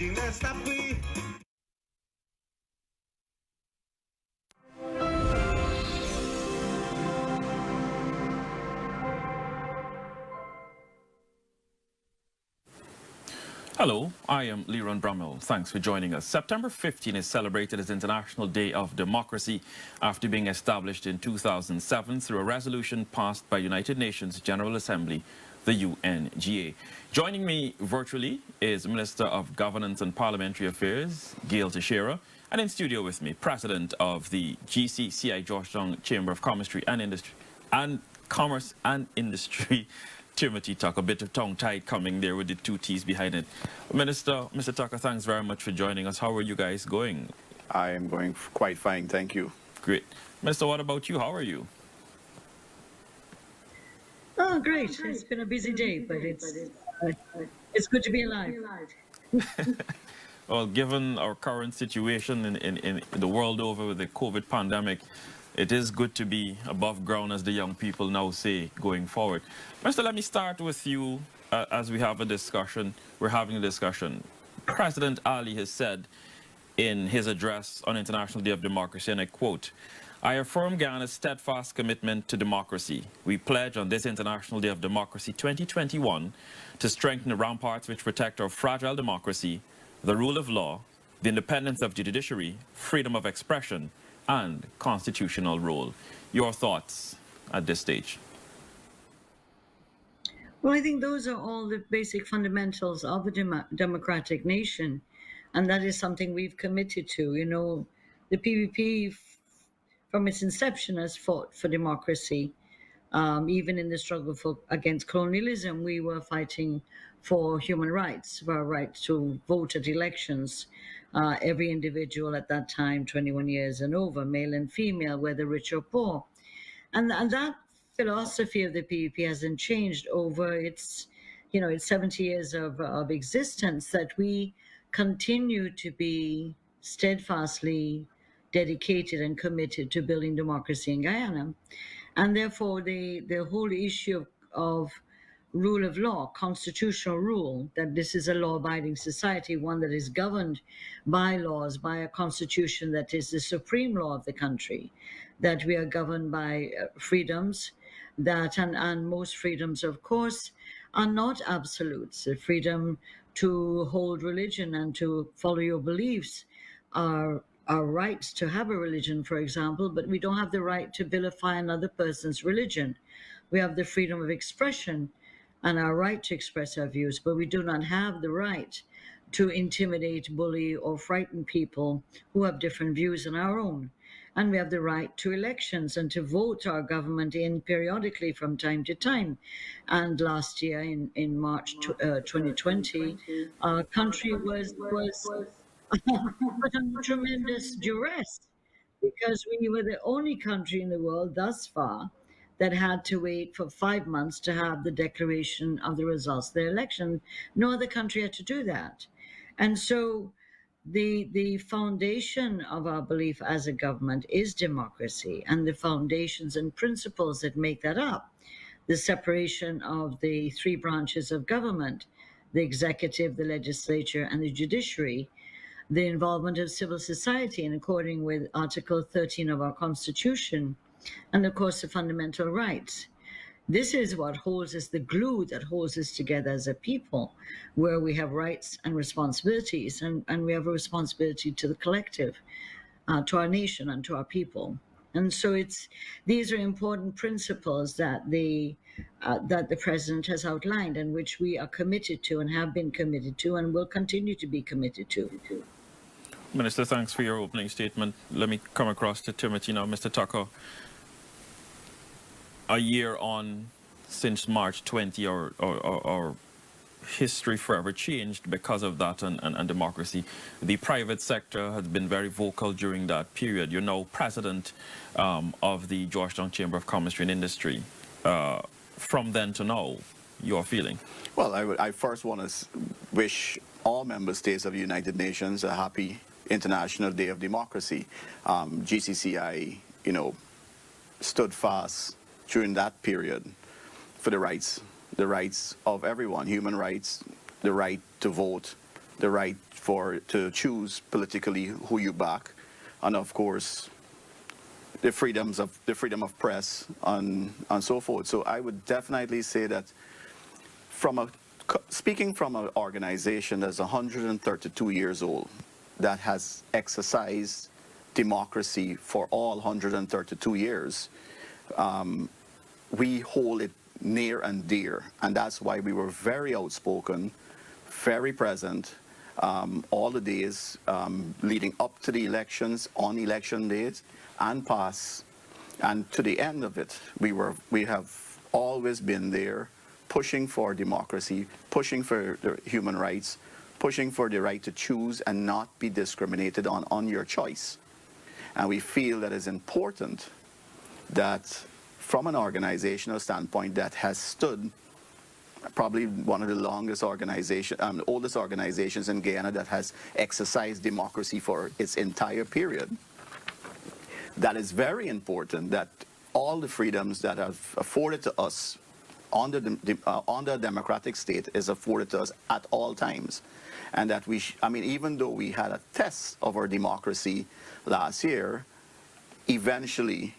anything that stop we. Hello, I am Leron Brummel. Thanks for joining us. September 15 is celebrated as International Day of Democracy after being established in 2007 through a resolution passed by United Nations General Assembly, the UNGA. Joining me virtually is Minister of Governance and Parliamentary Affairs, Gail Teixeira, and in studio with me, President of the GCCI Georgetown Chamber of Commerce and Industry, Timothy Tucker. A bit of tongue-tied coming there with the two T's behind it. Mr. Tucker, thanks very much for joining us. How are you guys going? I am going quite fine, thank you. Great. Minister, what about you? How are you? Oh, great. It's been a busy day, but it's good to be alive. Well, given our current situation in the world over with the COVID pandemic, it is good to be above ground, as the young people now say, going forward. Minister, let me start with you as we have a discussion. We're having a discussion. President Ali has said in his address on International Day of Democracy, and I quote, "I affirm Guyana's steadfast commitment to democracy. We pledge on this International Day of Democracy 2021 to strengthen the ramparts which protect our fragile democracy, the rule of law, the independence of the judiciary, freedom of expression, and constitutional role." Your thoughts at this stage? Well, I think those are all the basic fundamentals of a democratic nation, and that is something we've committed to. You know, the PPP, from its inception, has fought for democracy. Even in the struggle against colonialism, we were fighting for human rights, for our right to vote at elections. Every individual at that time, 21 years and over, male and female, whether rich or poor. And that philosophy of the PPP hasn't changed over its 70 years of existence, that we continue to be steadfastly dedicated and committed to building democracy in Guyana. And therefore, the whole issue of rule of law, constitutional rule, that this is a law-abiding society, one that is governed by laws, by a constitution that is the supreme law of the country, that we are governed by freedoms, and most freedoms, of course, are not absolutes. The freedom to hold religion and to follow your beliefs are our rights to have a religion, for example, but we don't have the right to vilify another person's religion. We have the freedom of expression and our right to express our views, but we do not have the right to intimidate, bully, or frighten people who have different views than our own. And we have the right to elections and to vote our government in periodically from time to time. And last year, in March 2020, our country was put under tremendous duress, because we were the only country in the world thus far that had to wait for 5 months to have the declaration of the results of the election. No other country had to do that. And so the foundation of our belief as a government is democracy, and the foundations and principles that make that up, the separation of the three branches of government, the executive, the legislature, and the judiciary, the involvement of civil society in according with Article 13 of our Constitution, and of course the fundamental rights. This is what holds us, the glue that holds us together as a people, where we have rights and responsibilities, and we have a responsibility to the collective, to our nation and to our people. And so these are important principles that the president has outlined, and which we are committed to and have been committed to and will continue to be committed to. Minister, thanks for your opening statement. Let me come across to Timothy now. Mr. Tucker, a year on since March 20, our history forever changed because of that and democracy. The private sector has been very vocal during that period. You're now president of the Georgetown Chamber of Commerce and Industry. From then to now, your feeling? Well, I first want to wish all member states of the United Nations a happy International Day of Democracy. GCCI, stood fast during that period for the rights of everyone, human rights, the right to vote, the right to choose politically who you back, and of course the freedom of press and so forth. So I would definitely say that speaking from an organization that's 132 years old that has exercised democracy for all 132 years, we hold it near and dear, and that's why we were very outspoken, very present all the days leading up to the elections, on election days, and past, and to the end of it. We have always been there, pushing for democracy, pushing for the human rights, pushing for the right to choose and not be discriminated on your choice. And we feel that it's important that from an organizational standpoint that has stood, probably one of the longest organizations, oldest organizations in Guyana that has exercised democracy for its entire period, that is very important that all the freedoms that are afforded to us under the democratic state is afforded to us at all times. And that even though we had a test of our democracy last year, eventually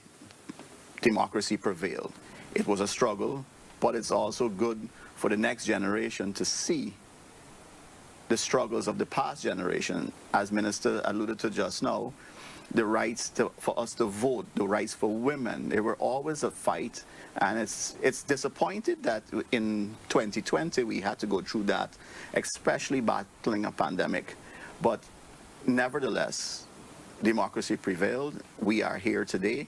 democracy prevailed. It was a struggle, but it's also good for the next generation to see the struggles of the past generation. As Minister alluded to just now, the rights for us to vote, the rights for women, they were always a fight. And it's disappointed that in 2020 we had to go through that, especially battling a pandemic. But nevertheless, democracy prevailed. We are here today,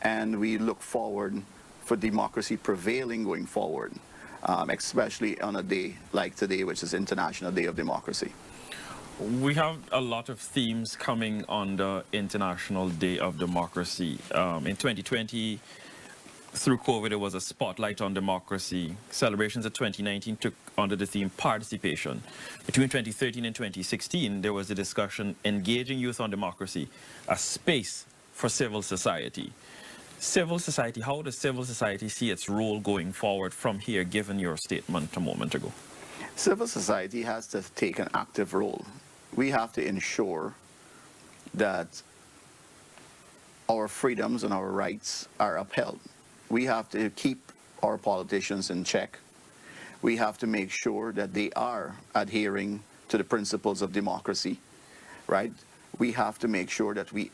and we look forward for democracy prevailing going forward, especially on a day like today, which is International Day of Democracy. We have a lot of themes coming on the International Day of Democracy. In 2020, through COVID, there was a spotlight on democracy. Celebrations of 2019 took under the theme participation. Between 2013 and 2016, there was a discussion engaging youth on democracy, a space for civil society. Civil society, how does civil society see its role going forward from here, given your statement a moment ago? Civil society has to take an active role. We have to ensure that our freedoms and our rights are upheld. We have to keep our politicians in check. We have to make sure that they are adhering to the principles of democracy, right? We have to make sure that we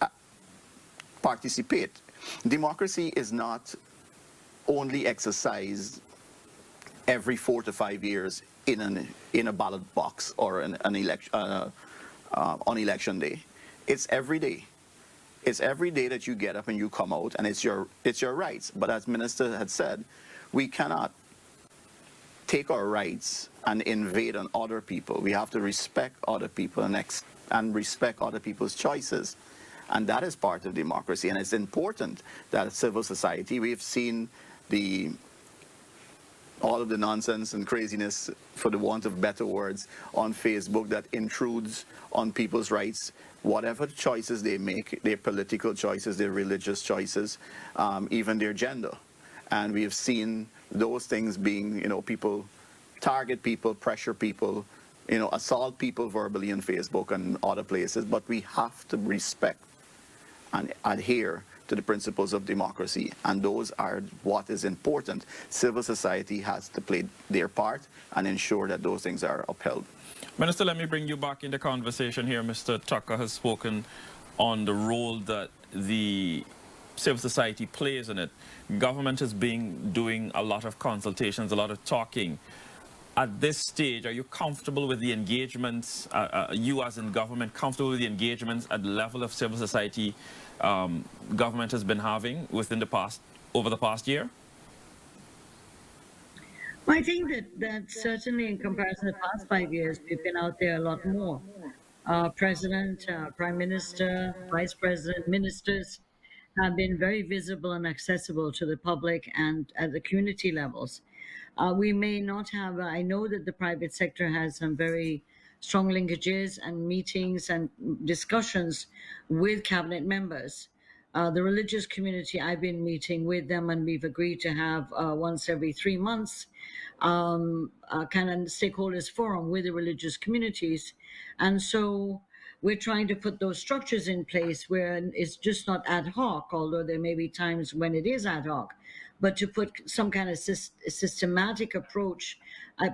participate. Democracy is not only exercised every 4 to 5 years in a ballot box or an election on election day. It's every day. It's every day that you get up and you come out, and it's your rights. But as Minister had said, we cannot take our rights and invade on other people. We have to respect other people and respect other people's choices. And that is part of democracy. And it's important that civil society, we've seen all of the nonsense and craziness, for the want of better words, on Facebook that intrudes on people's rights, whatever choices they make, their political choices, their religious choices, even their gender. And we have seen those things being, people target people, pressure people, assault people verbally on Facebook and other places. But we have to respect and adhere to the principles of democracy, and those are what is important. Civil society has to play their part and ensure that those things are upheld. Minister, let me bring you back in the conversation here. Mr. Tucker has spoken on the role that the civil society plays in it. Government has been doing a lot of consultations, a lot of talking. At this stage, are you comfortable with the engagements, you as in government, comfortable with the engagements at the level of civil society government has been having over the past year? Well, I think that certainly in comparison to the past 5 years, we've been out there a lot more. President, Prime Minister, Vice President, ministers have been very visible and accessible to the public and at the community levels. We may not have, I know that the private sector has some very strong linkages and meetings and discussions with cabinet members. The religious community, I've been meeting with them, and we've agreed to have once every 3 months a kind of stakeholders forum with the religious communities. And so we're trying to put those structures in place where it's just not ad hoc, although there may be times when it is ad hoc, but to put some kind of systematic approach,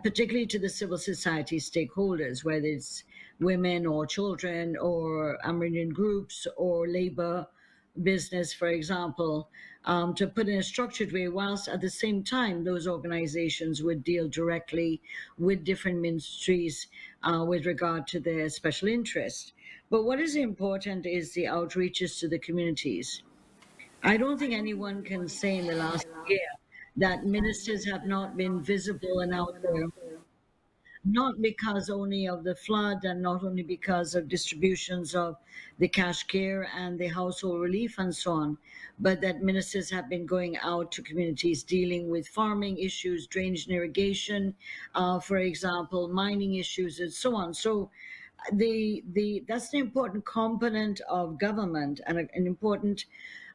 particularly to the civil society stakeholders, whether it's women or children or Amerindian groups or labor business, for example, to put in a structured way, whilst at the same time those organizations would deal directly with different ministries with regard to their special interest. But what is important is the outreaches to the communities. I don't think anyone can say in the last year that ministers have not been visible and out there, not because only of the flood and not only because of distributions of the cash care and the household relief and so on, but that ministers have been going out to communities dealing with farming issues, drainage and irrigation, for example, mining issues, and so on. So that's an important component of government and an important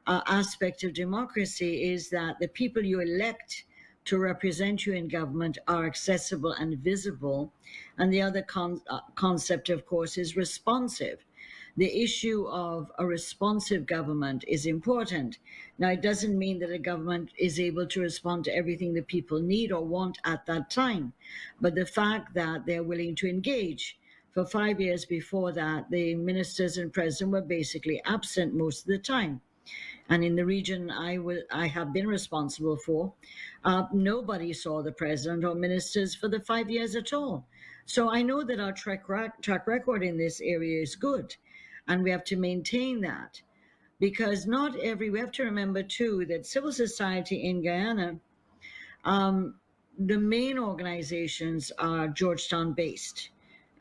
aspect of democracy is that the people you elect to represent you in government are accessible and visible. And the other concept, of course, is responsive. The issue of a responsive government is important. Now, it doesn't mean that a government is able to respond to everything the people need or want at that time, but the fact that they're willing to engage. For 5 years before that, the ministers and president were basically absent most of the time. And in the region I have been responsible for, nobody saw the president or ministers for the 5 years at all. So I know that our track record in this area is good, and we have to maintain that because we have to remember too that civil society in Guyana, um, the main organizations are Georgetown based.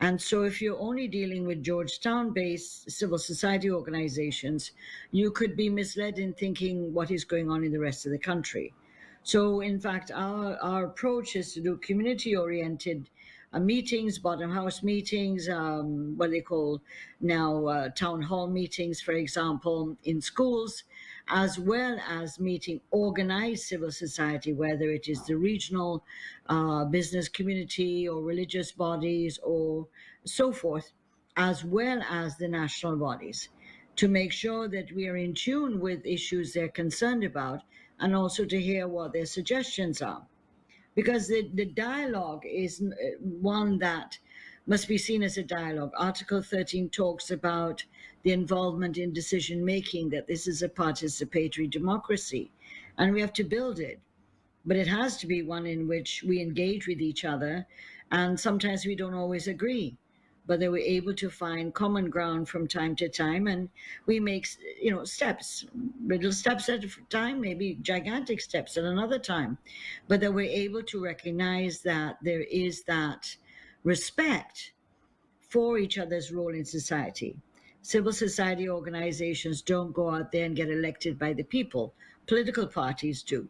And so, if you're only dealing with Georgetown based civil society organizations, you could be misled in thinking what is going on in the rest of the country. So, in fact, our approach is to do community oriented meetings, bottom house meetings, what they call now town hall meetings, for example, in schools, as well as meeting organized civil society, whether it is the regional business community or religious bodies or so forth, as well as the national bodies, to make sure that we are in tune with issues they're concerned about and also to hear what their suggestions are. Because the dialogue is one that must be seen as a dialogue. Article 13 talks about the involvement in decision making, that this is a participatory democracy, and we have to build it. But it has to be one in which we engage with each other, and sometimes we don't always agree, but that we're able to find common ground from time to time, and we make steps, little steps at a time, maybe gigantic steps at another time, but that we're able to recognize that there is that respect for each other's role in society. Civil society organizations don't go out there and get elected by the people. Political parties do.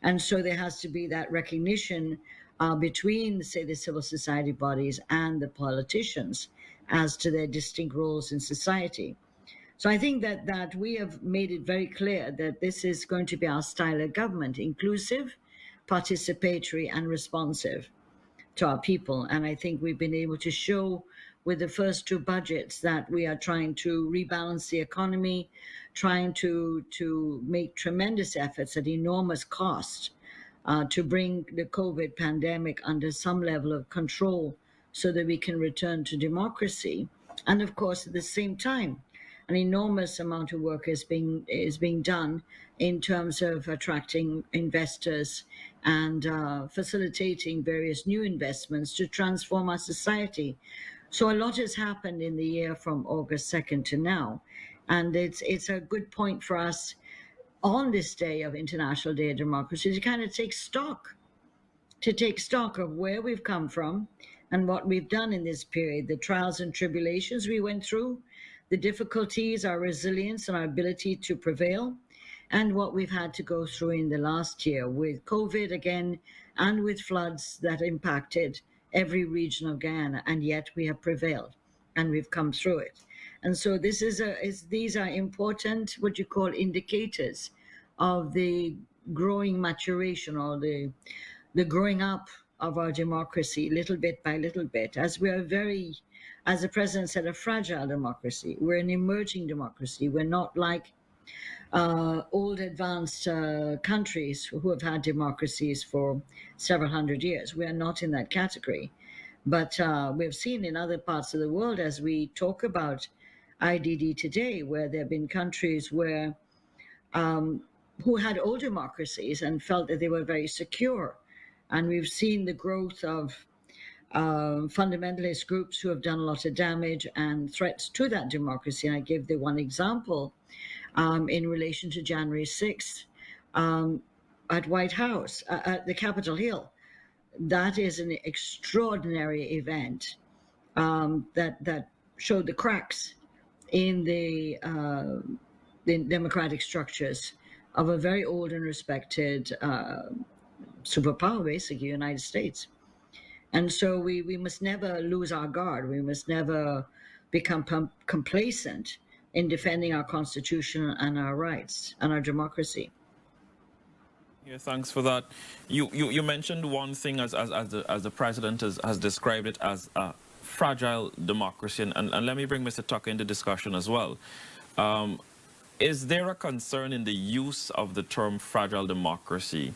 And so there has to be that recognition between, say, the civil society bodies and the politicians as to their distinct roles in society. So I think that we have made it very clear that this is going to be our style of government: inclusive, participatory, and responsive to our people. And I think we've been able to show with the first two budgets that we are trying to rebalance the economy, trying to make tremendous efforts at enormous cost to bring the COVID pandemic under some level of control so that we can return to democracy. And of course, at the same time, an enormous amount of work is being done in terms of attracting investors and facilitating various new investments to transform our society. So a lot has happened in the year from August 2nd to now, and it's a good point for us on this day of International Day of Democracy to kind of take stock of where we've come from and what we've done in this period, the trials and tribulations we went through, the difficulties, our resilience, and our ability to prevail, and what we've had to go through in the last year with COVID again and with floods that impacted every region of Guyana, and yet we have prevailed and we've come through it. And so these are important, what you call indicators of the growing maturation or the growing up of our democracy, little bit by little bit, as we are as the president said, a fragile democracy. We're an emerging democracy. We're not like old advanced countries who have had democracies for several hundred years. We are not in that category. But we've seen in other parts of the world, as we talk about IDD today, where there have been countries who had old democracies and felt that they were very secure. And we've seen the growth of fundamentalist groups who have done a lot of damage and threats to that democracy. And I give the one example in relation to January 6th at White House, at the Capitol Hill. That is an extraordinary event that showed the cracks in the democratic structures of a very old and respected superpower, basically, United States. And so we must never lose our guard. We must never become complacent in defending our Constitution and our rights and our democracy. Yeah, thanks for that. You mentioned one thing as the president has described it as a fragile democracy, and let me bring Mr. Tucker into discussion as well. Is there a concern in the use of the term fragile democracy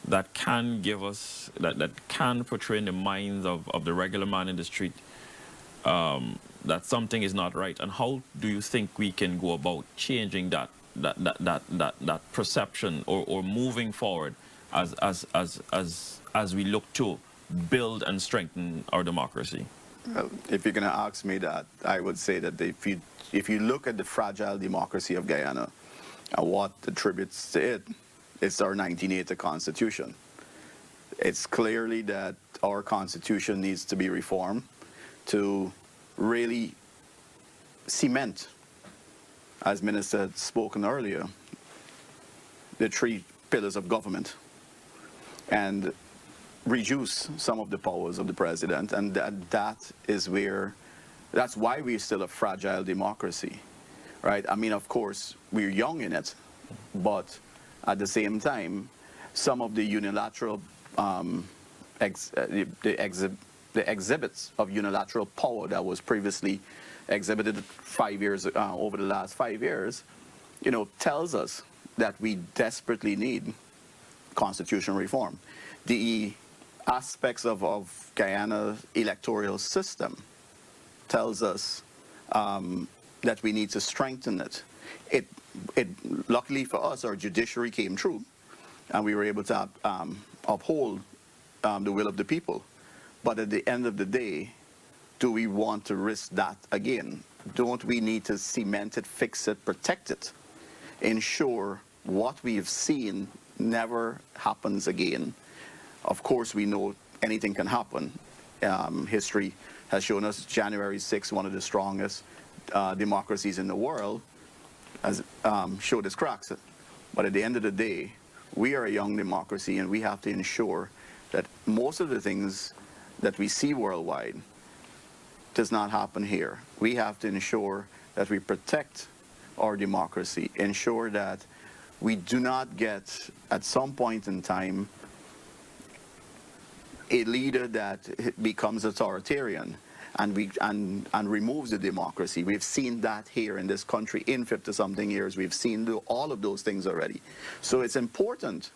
that can give us, that can portray in the minds of the regular man in the street that something is not right? And how do you think we can go about changing that perception or moving forward as we look to build and strengthen our democracy? Well, if you're going to ask me that, I would say that if you look at the fragile democracy of Guyana, what attributes to it, it's our 1980 Constitution. It's clearly that our Constitution needs to be reformed to really cement, as Minister had spoken earlier, the 3 pillars of government and reduce some of the powers of the president. And that's why we're still a fragile democracy, right? I mean, of course, we're young in it, but at the same time, some of the unilateral, the exhibits of unilateral power that was previously exhibited 5 years over the last 5 years, tells us that we desperately need constitutional reform. The aspects of Guyana's electoral system tells us that we need to strengthen it. Luckily for us, our judiciary came through, and we were able to uphold the will of the people. But at the end of the day, do we want to risk that again? Don't we need to cement it, fix it, protect it, ensure what we've seen never happens again? Of course, we know anything can happen. History has shown us January 6th, one of the strongest democracies in the world, has showed its cracks. But at the end of the day, we are a young democracy, and we have to ensure that most of the things that we see worldwide does not happen here. We have to ensure that we protect our democracy, ensure that we do not get, at some point in time, a leader that becomes authoritarian and removes the democracy. We've seen that here in this country in 50-something years. We've seen all of those things already. So it's important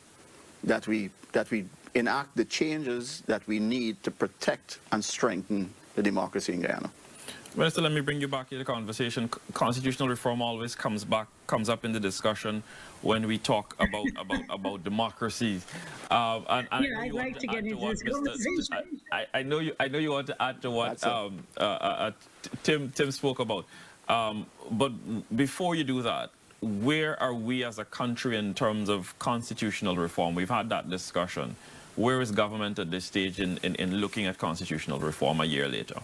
that we enact the changes that we need to protect and strengthen the democracy in Guyana. Minister, let me bring you back to the conversation. Constitutional reform always comes up in the discussion when we talk about democracy. I'd like to get into this conversation. I know you want to add to what Tim spoke about. But before you do that, where are we as a country in terms of constitutional reform? We've had that discussion. Where is government at this stage in looking at constitutional reform a year later?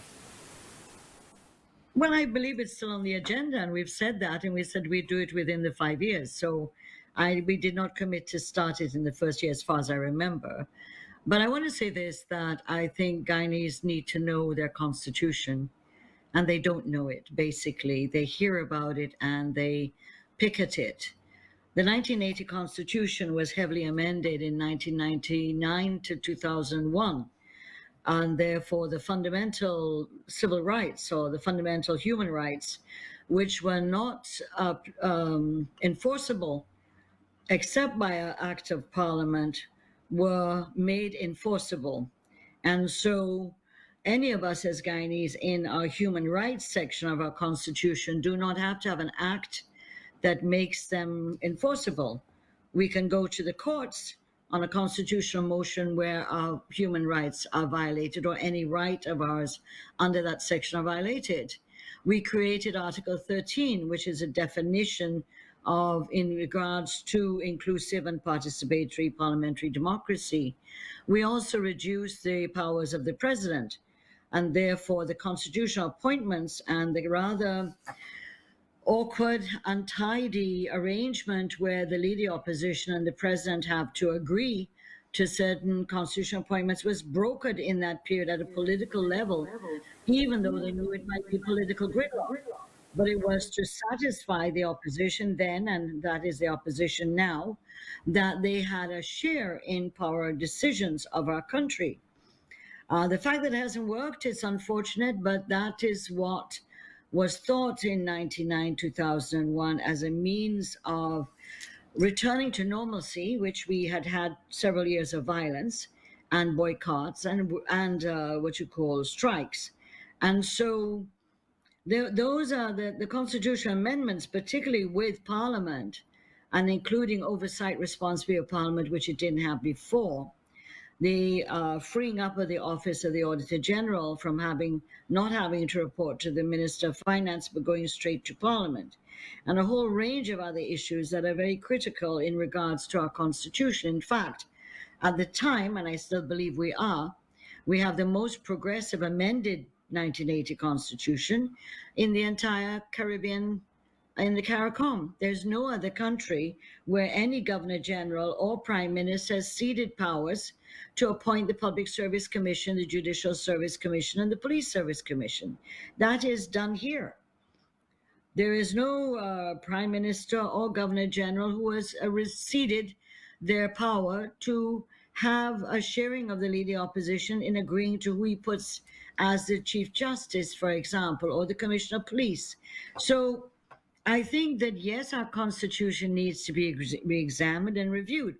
Well, I believe it's still on the agenda, and we've said that, and we said we'd do it within the 5 years. So we did not commit to start it in the first year, as far as I remember. But I want to say this, that I think Guyanese need to know their constitution and they don't know it, basically. They hear about it and they pick at it. The 1980 Constitution was heavily amended in 1999 to 2001, and therefore the fundamental civil rights or the fundamental human rights, which were not enforceable except by an act of parliament, were made enforceable. And so any of us as Guyanese in our human rights section of our constitution do not have to have an act that makes them enforceable. We can go to the courts on a constitutional motion where our human rights are violated or any right of ours under that section are violated. We created Article 13, which is a definition of in regards to inclusive and participatory parliamentary democracy. We also reduced the powers of the president, and therefore the constitutional appointments and the rather awkward, untidy arrangement where the leader opposition and the president have to agree to certain constitutional appointments was brokered in that period at a political level, even though they knew it might be political gridlock. But it was to satisfy the opposition then, and that is the opposition now, that they had a share in power decisions of our country. The fact that it hasn't worked is unfortunate, but that is what was thought in 1999, 2001 as a means of returning to normalcy, which we had had several years of violence and boycotts and what you call strikes. And so those are the constitutional amendments, particularly with Parliament and including oversight responsibility of Parliament, which it didn't have before. The freeing up of the office of the Auditor General from not having to report to the Minister of Finance, but going straight to Parliament, and a whole range of other issues that are very critical in regards to our Constitution. In fact, at the time, and I still believe we have the most progressive amended 1980 Constitution in the entire Caribbean, in the CARICOM. There's no other country where any Governor General or Prime Minister has ceded powers to appoint the Public Service Commission, the Judicial Service Commission, and the Police Service Commission. That is done here. There is no Prime Minister or Governor General who has ceded their power to have a sharing of the leading opposition in agreeing to who he puts as the Chief Justice, for example, or the Commissioner of Police. So I think that, yes, our Constitution needs to be re-examined and reviewed.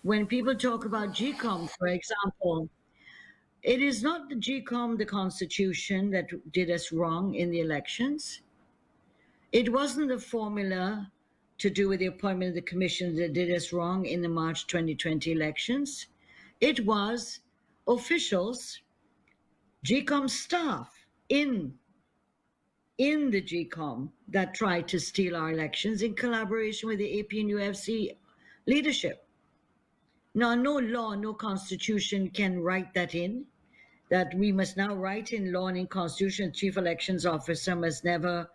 When people talk about GCOM, for example, it is not the GCOM, the Constitution, that did us wrong in the elections. It wasn't the formula to do with the appointment of the commission that did us wrong in the March 2020 elections. It was officials, GCOM staff in the GCOM that tried to steal our elections in collaboration with the AP and UFC leadership. Now, no law, no constitution can write that in, that we must now write in law and in constitution, chief elections officer must never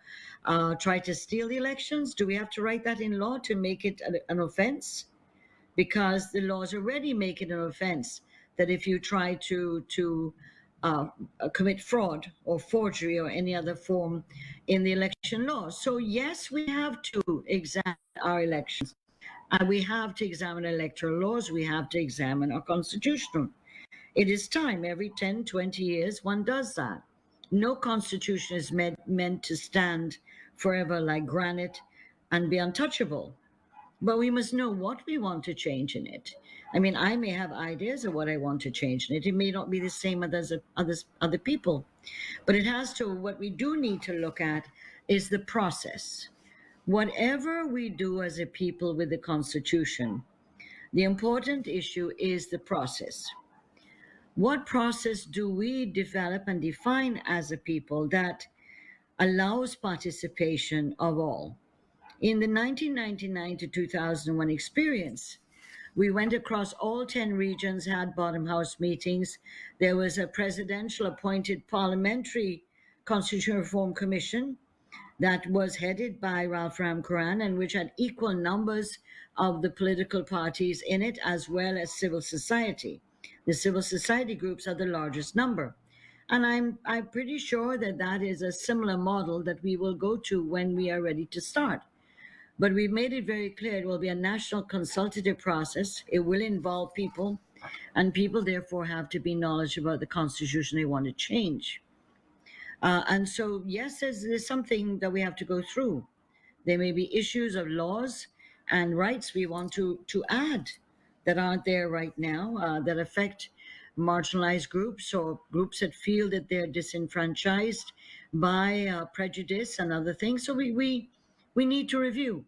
try to steal the elections. Do we have to write that in law to make it an offense? Because the laws already make it an offense that if you try to commit fraud or forgery or any other form in the election law. So yes, we have to examine our elections. We have to examine electoral laws. We have to examine our constitution. It is time. Every 10, 20 years, one does that. No constitution is meant to stand forever like granite and be untouchable. But we must know what we want to change in it. I mean, I may have ideas of what I want to change in it. It may not be the same as other people. But it has to, what we do need to look at is the process. Whatever we do as a people with the Constitution, the important issue is the process. What process do we develop and define as a people that allows participation of all? In the 1999 to 2001 experience, we went across all 10 regions, had bottom house meetings. There was a presidential appointed parliamentary constitutional reform commission that was headed by Ralph Ramkaran and which had equal numbers of the political parties in it as well as civil society. The civil society groups are the largest number. And I'm pretty sure that that is a similar model that we will go to when we are ready to start. But we've made it very clear it will be a national consultative process. It will involve people, and people therefore have to be knowledgeable about the constitution they want to change. And so, yes, there's something that we have to go through. There may be issues of laws and rights we want to add that aren't there right now, that affect marginalized groups or groups that feel that they're disenfranchised by prejudice and other things. So we need to review.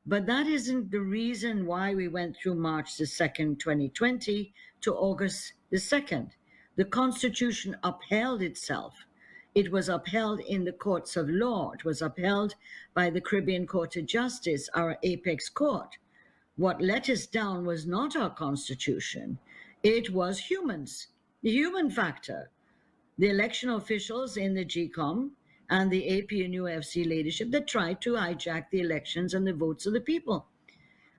But that isn't the reason why we went through March the 2nd, 2020 to August the 2nd. The Constitution upheld itself. It was upheld in the courts of law. It was upheld by the Caribbean Court of Justice, our apex court. What let us down was not our Constitution, it was humans, the human factor, the election officials in the GCOM and the APNUFC leadership that tried to hijack the elections and the votes of the people.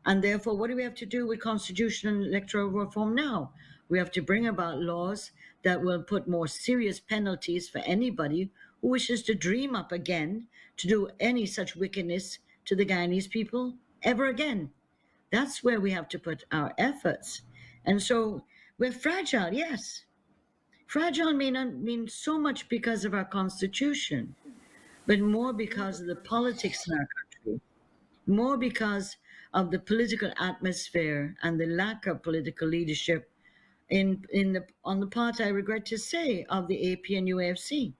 And therefore, what do we have to do with constitutional and electoral reform now? We have to bring about laws that will put more serious penalties for anybody who wishes to dream up again to do any such wickedness to the Guyanese people ever again. That's where we have to put our efforts. And so we're fragile, yes. Fragile may not mean so much because of our constitution, but more because of the politics in our country, more because of the political atmosphere and the lack of political leadership on the part, I regret to say, of the APNUFC.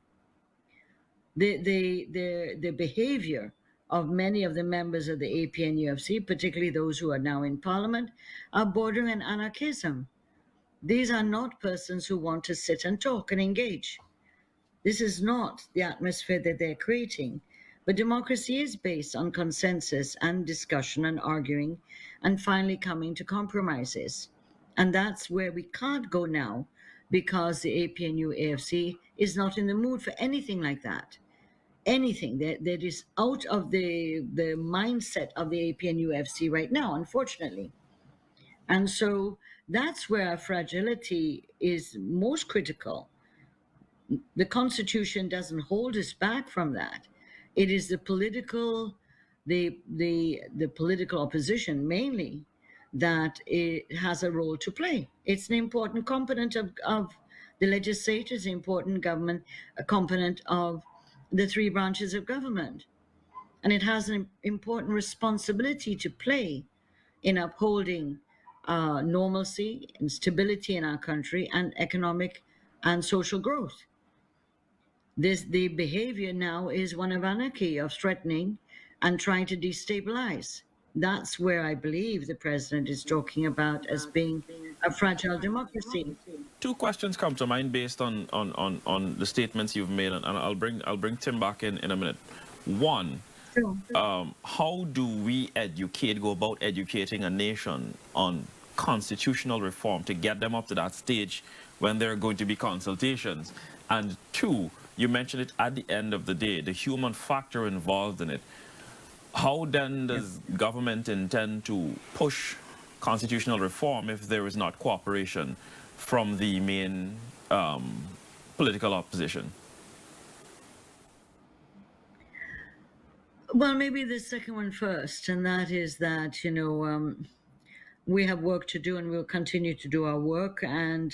The behavior of many of the members of the APNUFC, particularly those who are now in parliament, are bordering on anarchism. These are not persons who want to sit and talk and engage. This is not the atmosphere that they're creating. But democracy is based on consensus and discussion and arguing and finally coming to compromises. And that's where we can't go now because the APNU AFC is not in the mood for anything like that. Anything that is out of the mindset of the APNU AFC right now, unfortunately. And so that's where our fragility is most critical. The Constitution doesn't hold us back from that. It is the political opposition mainly that it has a role to play. It's an important component of the legislature, it's an important government, a component of the three branches of government. And it has an important responsibility to play in upholding normalcy and stability in our country and economic and social growth. The behavior now is one of anarchy, of threatening and trying to destabilize. That's where I believe the president is talking about as being a fragile democracy. Two questions come to mind based on the statements you've made, and I'll bring Tim back in a minute. One, So, how do we go about educating a nation on constitutional reform to get them up to that stage when there are going to be consultations? And two, you mentioned it at the end of the day, the human factor involved in it. How then does government intend to push constitutional reform if there is not cooperation from the main political opposition? well, maybe the second one first, and that is that, we have work to do and we'll continue to do our work. And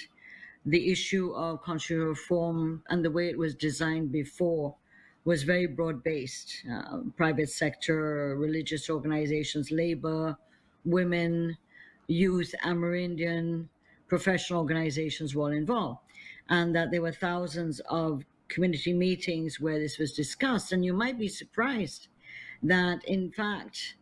the issue of constitutional reform and the way it was designed before was very broad based. Private sector, religious organizations, labor, women, youth, Amerindian, professional organizations were all involved. And that there were thousands of community meetings where this was discussed. And you might be surprised that, in fact,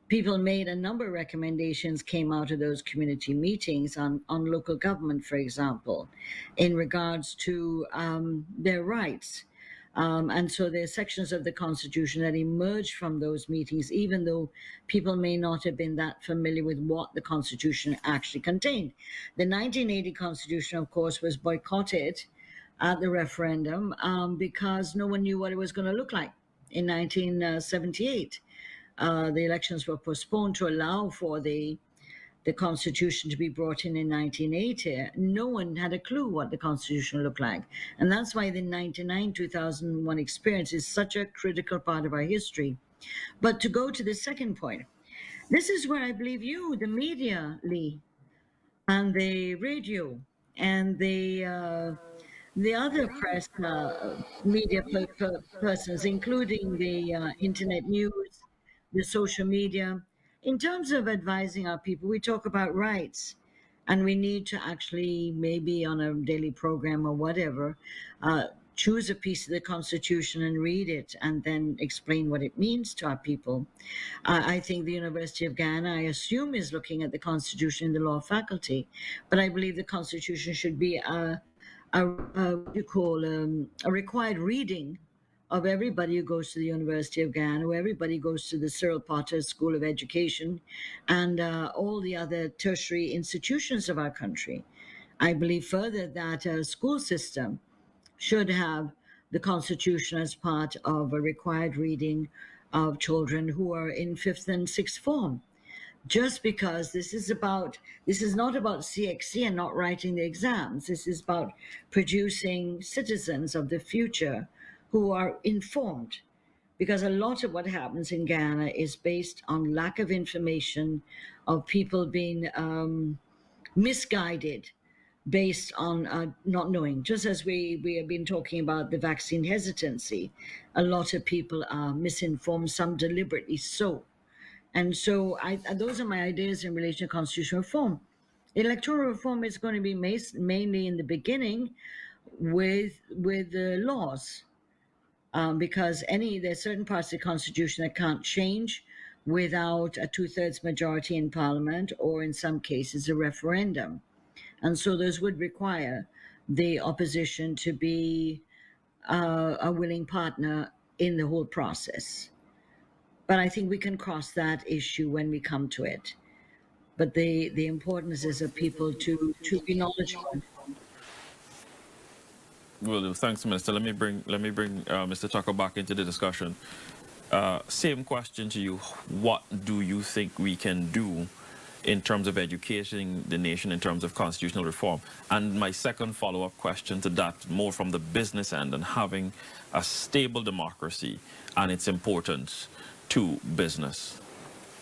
people made a number of recommendations came out of those community meetings on local government, for example, in regards to their rights. And so there are sections of the Constitution that emerged from those meetings, even though people may not have been that familiar with what the Constitution actually contained. The 1980 Constitution, of course, was boycotted at the referendum because no one knew what it was going to look like in 1978. The elections were postponed to allow for the the Constitution to be brought in 1980, no one had a clue what the Constitution looked like. And that's why the 99 2001 experience is such a critical part of our history. But to go to the second point, this is where I believe you, the media, Lee, and the radio, and the other press media persons, including the internet news, the social media. In terms of advising our people, we talk about rights, and we need to actually, maybe on a daily program or whatever, choose a piece of the Constitution and read it and then explain what it means to our people. I think the University of Guyana, I assume, is looking at the Constitution in the law faculty, but I believe the Constitution should be what you call a required reading of everybody who goes to the University of Guyana, or everybody goes to the Cyril Potter School of Education, and all the other tertiary institutions of our country. I believe further that a school system should have the Constitution as part of a required reading of children who are in fifth and sixth form. Just because this is not about CXC and not writing the exams. This is about producing citizens of the future who are informed. Because a lot of what happens in Guyana is based on lack of information, of people being misguided based on not knowing. Just as we have been talking about the vaccine hesitancy, a lot of people are misinformed, some deliberately so. And so those are my ideas in relation to constitutional reform. Electoral reform is going to be mainly in the beginning with the laws, because there's certain parts of the Constitution that can't change without a two-thirds majority in Parliament, or in some cases a referendum. And so those would require the opposition to be a willing partner in the whole process. But I think we can cross that issue when we come to it. But the importance is of people to be knowledgeable. Well, thanks, Minister. Let me bring Mr. Tucker back into the discussion. Same question to you. What do you think we can do in terms of educating the nation in terms of constitutional reform? And my second follow-up question to that, more from the business end, and having a stable democracy and its importance to business.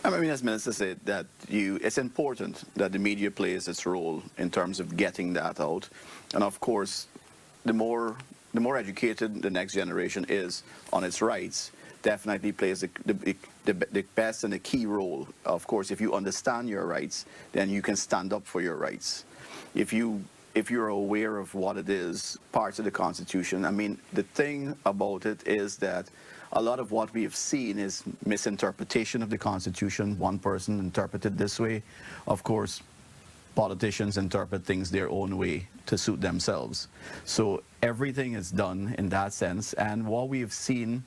I mean, as Minister said, that it's important that the media plays its role in terms of getting that out. And of course, the more educated the next generation is on its rights, definitely plays the best and the key role. Of course, if you understand your rights, then you can stand up for your rights. If you're aware of what it is, parts of the Constitution, I mean, the thing about it is that a lot of what we have seen is misinterpretation of the Constitution. One person interpreted this way. Of course, politicians interpret things their own way to suit themselves. So everything is done in that sense. And what we have seen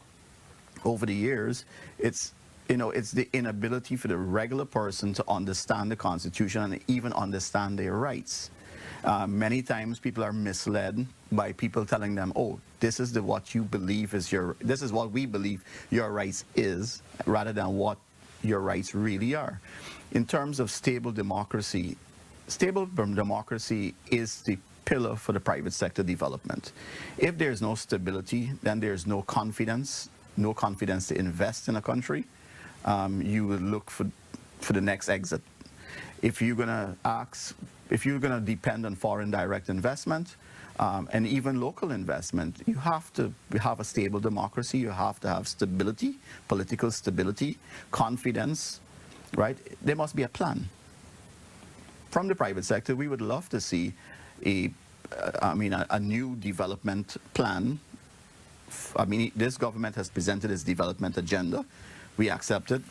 over the years, it's the inability for the regular person to understand the Constitution and even understand their rights. Many times people are misled by people telling them, oh, this is what you believe is this is what we believe your rights is, rather than what your rights really are. In terms of stable democracy is the pillar for the private sector development. If there's no stability, then there's no confidence to invest in a country. You will look for the next exit. If you're going to depend on foreign direct investment, and even local investment, you have to have a stable democracy. You have to have stability, political stability, confidence, right? There must be a plan. From the private sector, we would love to see a new development plan. I mean, this government has presented its development agenda. We accept it.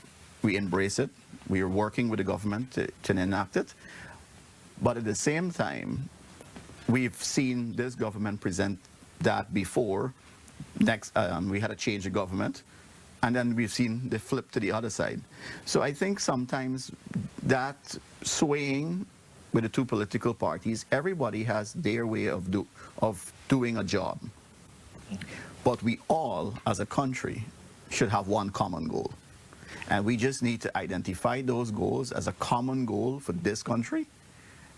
We embrace it. We are working with the government to enact it. But at the same time, we've seen this government present that before. We had a change of government, and then we've seen the flip to the other side. So I think sometimes that swaying with the two political parties, everybody has their way of doing a job. But we all, as a country, should have one common goal. And we just need to identify those goals as a common goal for this country.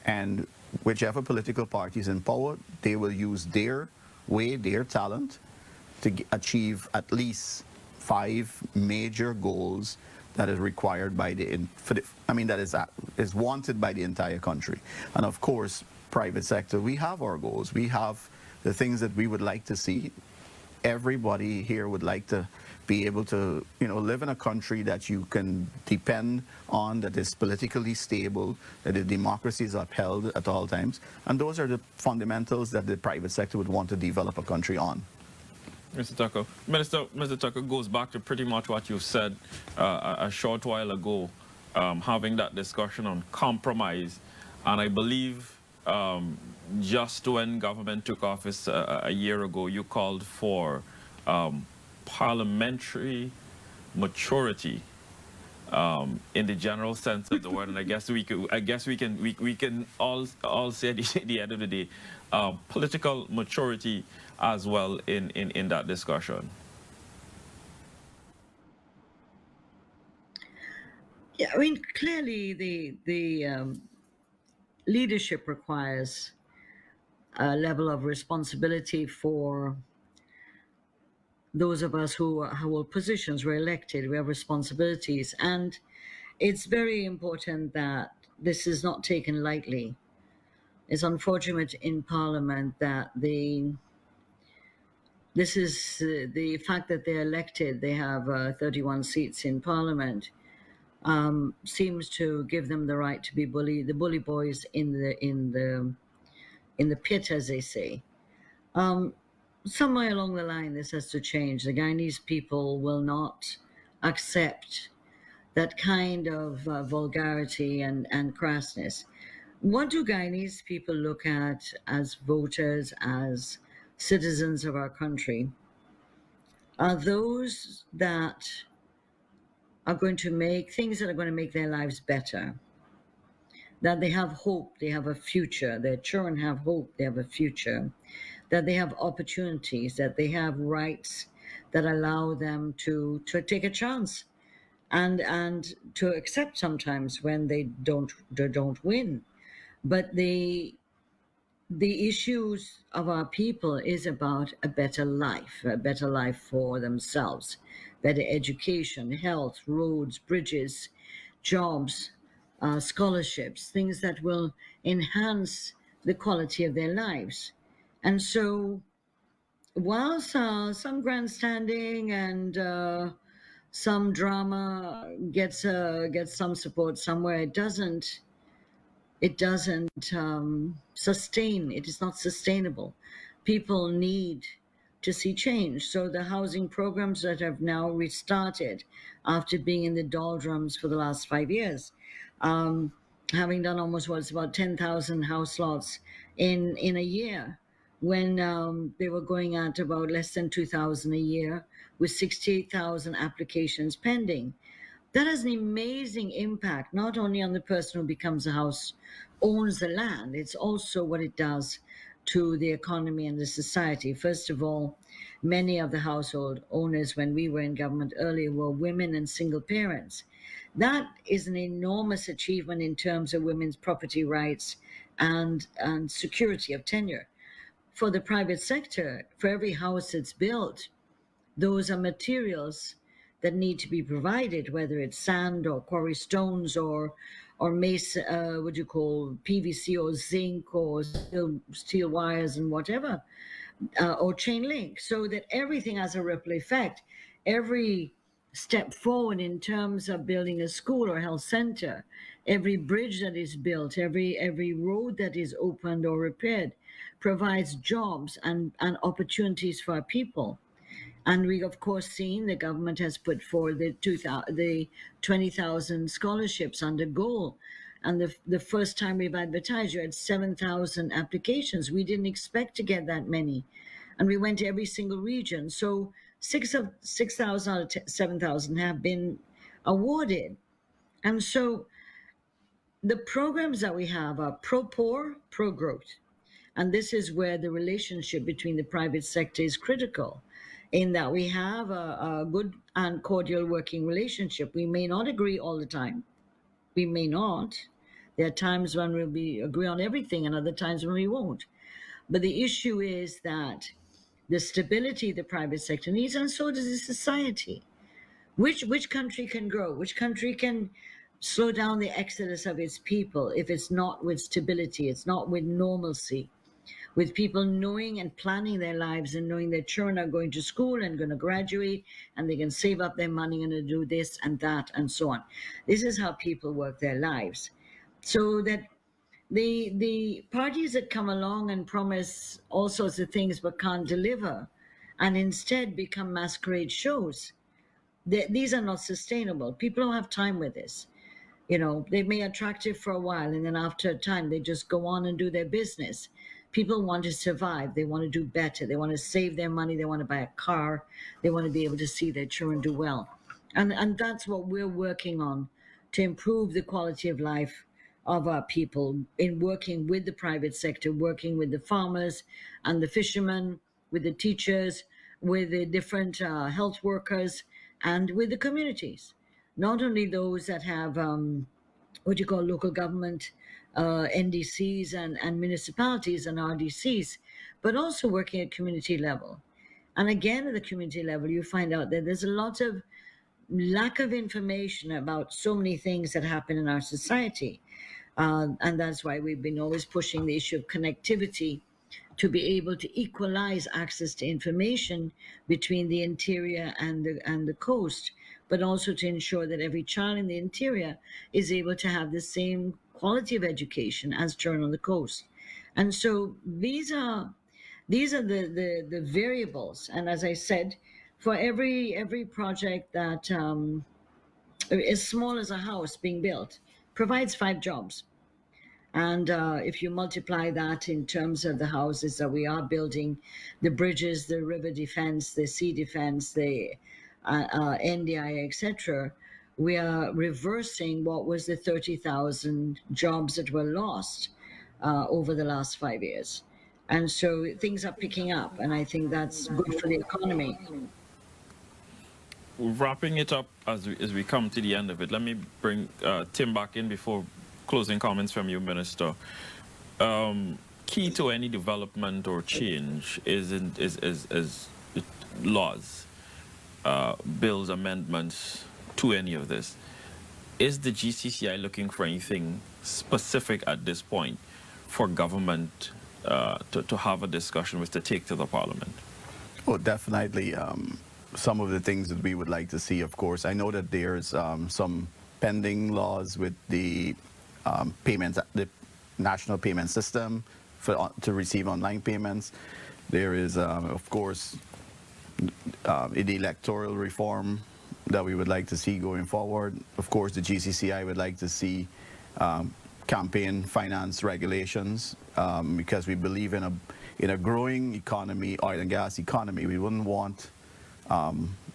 And whichever political party is in power, they will use their way, their talent, to achieve at least 5 major goals that is required by that is wanted by the entire country. And of course, private sector, we have our goals. We have the things that we would like to see. Everybody here would like to be able to, live in a country that you can depend on, that is politically stable, that the democracy is upheld at all times. And those are the fundamentals that the private sector would want to develop a country on. Mr. Tucker. Mr. Tucker goes back to pretty much what you said a short while ago, having that discussion on compromise. And I believe just when government took office a year ago, you called for parliamentary maturity in the general sense of the word. And I guess we can all say at the end of the day, political maturity as well in that discussion. Yeah, I mean, clearly the leadership requires a level of responsibility for those of us who hold positions. We're elected, we have responsibilities, and it's very important that this is not taken lightly. It's unfortunate in Parliament that the fact that they're elected, they have 31 seats in Parliament, seems to give them the right to be the bully boys in the pit, as they say. Somewhere along the line, this has to change. The Guyanese people will not accept that kind of vulgarity and crassness. What do Guyanese people look at as voters, as citizens of our country? Are those that are going to make things that are going to make their lives better, that they have hope, they have a future, their children have hope, they have a future, that they have opportunities, that they have rights that allow them to take a chance and to accept sometimes when they don't win. But the issues of our people is about a better life for themselves, better education, health, roads, bridges, jobs, scholarships, things that will enhance the quality of their lives. And so, whilst some grandstanding and some drama gets some support somewhere, it doesn't sustain. It is not sustainable. People need to see change. So the housing programs that have now restarted after being in the doldrums for the last 5 years, having done almost about 10,000 house lots in a year, when they were going at about less than 2,000 a year, with 68,000 applications pending. That has an amazing impact, not only on the person who becomes a house, owns the land, it's also what it does to the economy and the society. First of all, many of the household owners, when we were in government earlier, were women and single parents. That is an enormous achievement in terms of women's property rights and security of tenure. For the private sector, for every house that's built, those are materials that need to be provided, whether it's sand or quarry stones or mace, what you call PVC or zinc or steel wires and whatever, or chain link, so that everything has a ripple effect. Every step forward in terms of building a school or health center, every bridge that is built, every road that is opened or repaired provides jobs and opportunities for our people. And we, of course, seen the government has put forward the 20,000 scholarships under goal. And the first time we've advertised, you had 7,000 applications. We didn't expect to get that many. And we went to every single region. So 6,000 out of 7,000 have been awarded. And so the programs that we have are pro-poor, pro-growth. And this is where the relationship between the private sector is critical, in that we have a good and cordial working relationship. We may not agree all the time. We may not. There are times when we'll agree on everything and other times when we won't. But the issue is that the stability the private sector needs, and so does the society. Which country can grow? Which country can slow down the exodus of its people if it's not with stability, it's not with normalcy, with people knowing and planning their lives and knowing their children are going to school and going to graduate and they can save up their money and to do this and that and so on. This is how people work their lives. So that the parties that come along and promise all sorts of things but can't deliver and instead become masquerade shows, these are not sustainable. People don't have time with this. You know, they may attractive for a while and then after a time they just go on and do their business. People want to survive. They want to do better. They want to save their money. They want to buy a car. They want to be able to see their children do well. And that's what we're working on, to improve the quality of life of our people, in working with the private sector, working with the farmers and the fishermen, with the teachers, with the different health workers, and with the communities. Not only those that have what you call local government, NDCs and municipalities and RDCs, but also working at community level. And again, at the community level, you find out that there's a lot of lack of information about so many things that happen in our society. And that's why we've been always pushing the issue of connectivity, to be able to equalize access to information between the interior and the coast, but also to ensure that every child in the interior is able to have the same quality of education as children on the coast. And so these are the variables. And as I said, for every project that as small as a house being built provides 5 jobs. And if you multiply that in terms of the houses that we are building, the bridges, the river defense, the sea defense, the NDI, etc., we are reversing what was the 30,000 jobs that were lost over the last 5 years. And so things are picking up, and I think that's good for the economy. Wrapping it up as we come to the end of it, let me bring Tim back in before closing comments from you, Minister. Key to any development or change is laws, bills, amendments to any of this. Is the GCCI looking for anything specific at this point for government to have a discussion with, to take to the Parliament? Oh, definitely. Some of the things that we would like to see, of course. I know that there's some pending laws with the payments, the national payment system to receive online payments. There is, of course, the electoral reform that we would like to see going forward. Of course, the GCCI would like to see campaign finance regulations, because we believe in a growing economy, oil and gas economy. We wouldn't want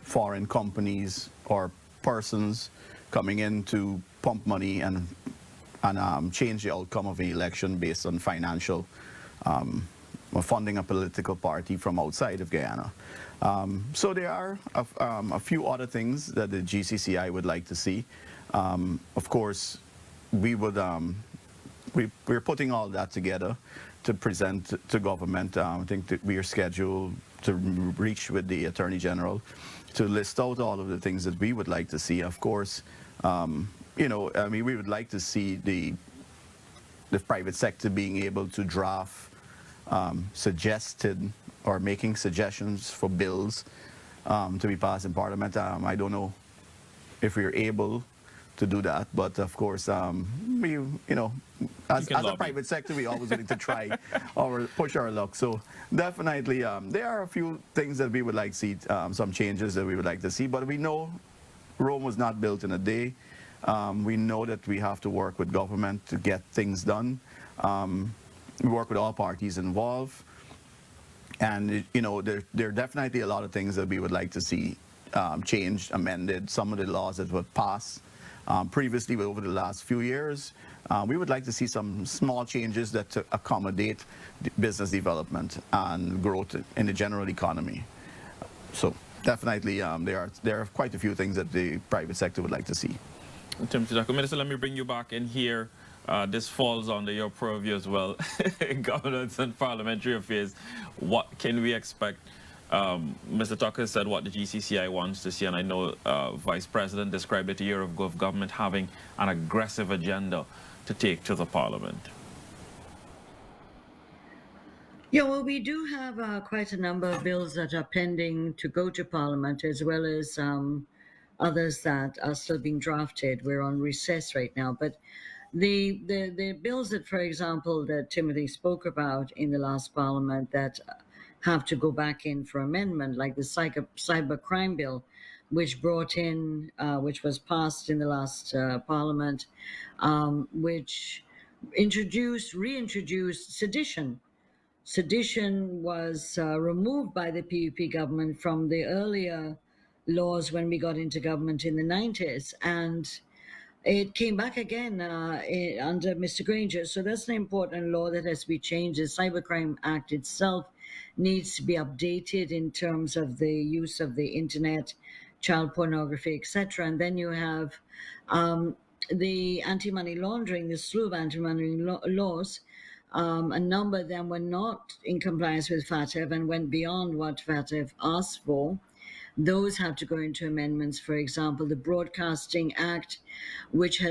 foreign companies or persons coming in to pump money and change the outcome of an election based on financial funding a political party from outside of Guyana. So there are a few other things that the GCCI would like to see. Of course, we're putting all that together to present to government. I think that we are scheduled to reach with the Attorney General to list out all of the things that we would like to see. Of course, we would like to see the private sector being able to draft suggested or making suggestions for bills to be passed in Parliament. I don't know if we're able to do that, but of course, as a private sector, we always willing to try or push our luck. So definitely, there are a few things that we would like to see, some changes that we would like to see, but we know Rome was not built in a day. We know that we have to work with government to get things done. We work with all parties involved. And, there are definitely a lot of things that we would like to see changed, amended. Some of the laws that were passed previously over the last few years, We would like to see some small changes that accommodate business development and growth in the general economy. So definitely, there are quite a few things that the private sector would like to see. Minister, let me bring you back in here. This falls under your purview as well, governance and parliamentary affairs. What can we expect? Mr. Tucker said what the GCCI wants to see, and I know Vice President described it a year ago of government having an aggressive agenda to take to the Parliament. Yeah, well, we do have quite a number of bills that are pending to go to Parliament, as well as others that are still being drafted. We're on recess right now, but the bills that, for example, that Timothy spoke about in the last Parliament that have to go back in for amendment, like the cyber crime bill, which which was passed in the last Parliament, which reintroduced sedition. Sedition was removed by the PUP government from the earlier laws when we got into government in the 90s, and it came back again under Mr. Granger. So that's an important law that has to be changed. The Cybercrime Act itself needs to be updated in terms of the use of the internet, child pornography, etc. And then you have the anti-money laundering, the slew of anti-money laws. A number of them were not in compliance with FATF and went beyond what FATF asked for. Those have to go into amendments. For example, the Broadcasting Act, which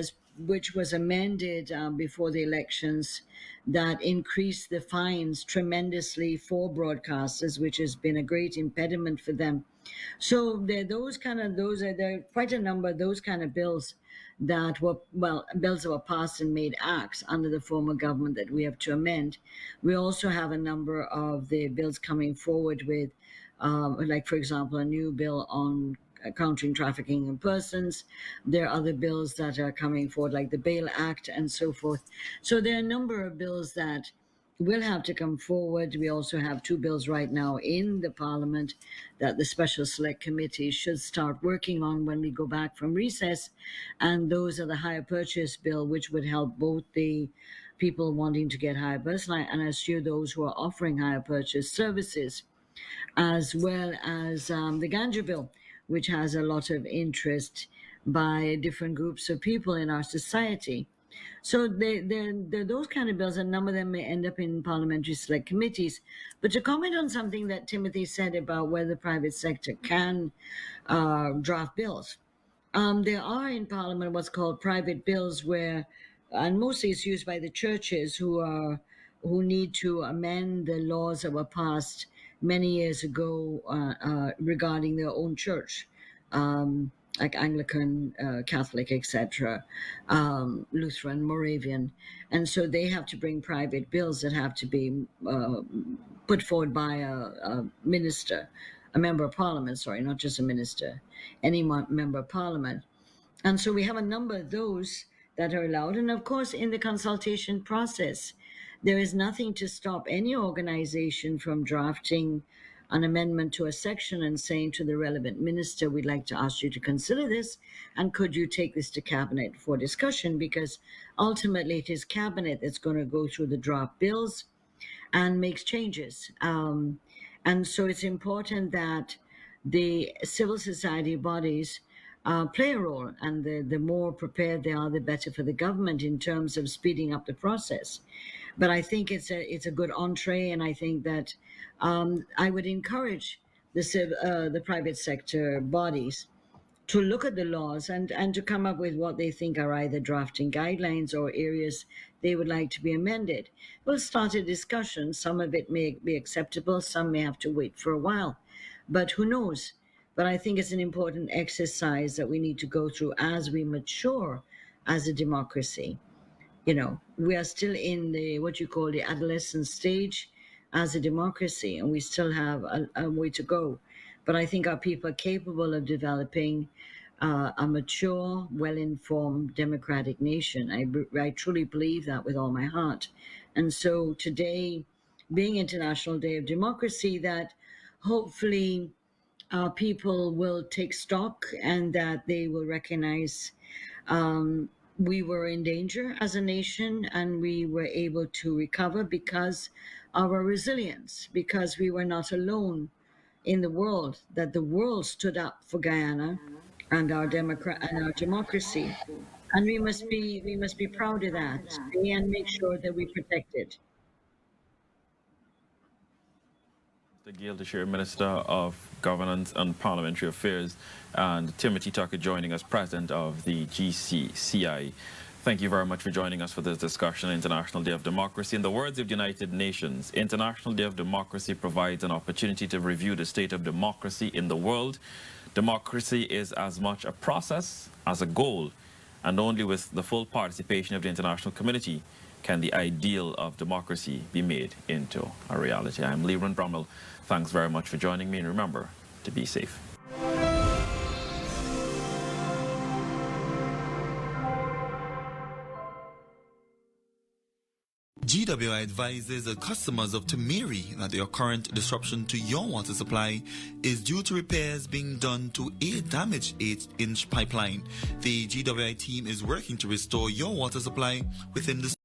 was amended before the elections, that increased the fines tremendously for broadcasters, which has been a great impediment for them. So there are quite a number of those kind of bills that were bills that were passed and made acts under the former government that we have to amend. We also have a number of the bills coming forward with, like, for example, a new bill on countering trafficking in persons. There are other bills that are coming forward, like the Bail Act and so forth. So there are a number of bills that will have to come forward. We also have two bills right now in the Parliament that the Special Select Committee should start working on when we go back from recess. And those are the Hire Purchase Bill, which would help both the people wanting to get hire purchase and assure those who are offering hire purchase services, as well as the Ganja Bill, which has a lot of interest by different groups of people in our society. So they're those kind of bills, and a number of them may end up in parliamentary select committees. But to comment on something that Timothy said about whether the private sector can draft bills, there are in Parliament what's called private bills, and mostly it's used by the churches who need to amend the laws that were passed many years ago regarding their own church. Like Anglican, Catholic, etc., Lutheran, Moravian. And so they have to bring private bills that have to be put forward by a minister, a member of parliament, sorry, not just a minister, any member of parliament. And so we have a number of those that are allowed. And of course, in the consultation process, there is nothing to stop any organization from drafting an amendment to a section and saying to the relevant minister, we'd like to ask you to consider this, and could you take this to cabinet for discussion? Because ultimately it is cabinet that's going to go through the draft bills and makes changes. And so it's important that the civil society bodies play a role, and the more prepared they are, the better for the government in terms of speeding up the process. But I think it's a good entree, and I think that I would encourage the private sector bodies to look at the laws and to come up with what they think are either drafting guidelines or areas they would like to be amended. We'll start a discussion. Some of it may be acceptable, some may have to wait for a while, but who knows? But I think it's an important exercise that we need to go through as we mature as a democracy. We are still in what you call the adolescent stage as a democracy, and we still have a way to go. But I think our people are capable of developing a mature, well-informed, democratic nation. I truly believe that with all my heart. And so today, being International Day of Democracy, that hopefully people will take stock and that they will recognize we were in danger as a nation, and we were able to recover because of our resilience, because we were not alone in the world, that the world stood up for Guyana and our democracy. And we must be proud of that and make sure that we protect it. The Gail Teixeira, Minister of Governance and Parliamentary Affairs, and Timothy Tucker joining us, President of the GCCI. Thank you very much for joining us for this discussion on International Day of Democracy. In the words of the United Nations, International Day of Democracy provides an opportunity to review the state of democracy in the world. Democracy is as much a process as a goal, and only with the full participation of the international community can the ideal of democracy be made into a reality. I'm Leland Brummel. Thanks very much for joining me, and remember to be safe. GWI advises the customers of Tamiri that their current disruption to your water supply is due to repairs being done to a damaged 8-inch pipeline. The GWI team is working to restore your water supply within the